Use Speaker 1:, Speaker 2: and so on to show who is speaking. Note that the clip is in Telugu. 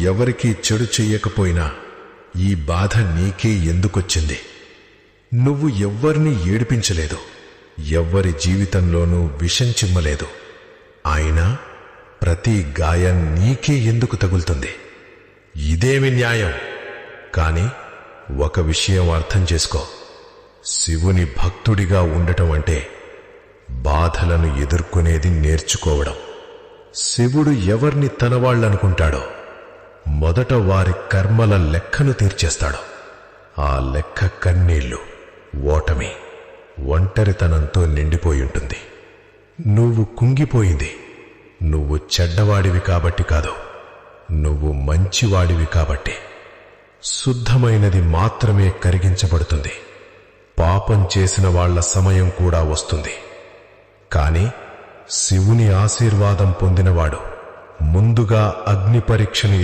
Speaker 1: ఎవరికీ చెడు చెయ్యకపోయినా ఈ బాధ నీకే ఎందుకొచ్చింది? నువ్వు ఎవ్వరినీ ఏడిపించలేదు, ఎవ్వరి జీవితంలోనూ విషం చిమ్మలేదు. అయినా ప్రతి గాయం నీకే ఎందుకు తగులుతుంది? ఇదేమి న్యాయం? కాని ఒక విషయం అర్థం చేసుకో. శివుని భక్తుడిగా ఉండటం అంటే బాధలను ఎదుర్కొనేది నేర్చుకోవడం. శివుడు ఎవర్ని తనవాళ్లనుకుంటాడో మొదట వారి కర్మల లెక్కను తీర్చేస్తాడు. ఆ లెక్క కన్నీళ్లు, ఓటమి, ఒంటరితనంతో నిండిపోయుంటుంది. నువ్వు కుంగిపోయింది నువ్వు చెడ్డవాడివి కాబట్టి కాదు, నువ్వు మంచివాడివి కాబట్టి. శుద్ధమైనది మాత్రమే కరిగించబడుతుంది. పాపం చేసిన వాళ్ల సమయం కూడా వస్తుంది. కాని శివుని ఆశీర్వాదం పొందినవాడు ముందుగా అగ్ని పరీక్షను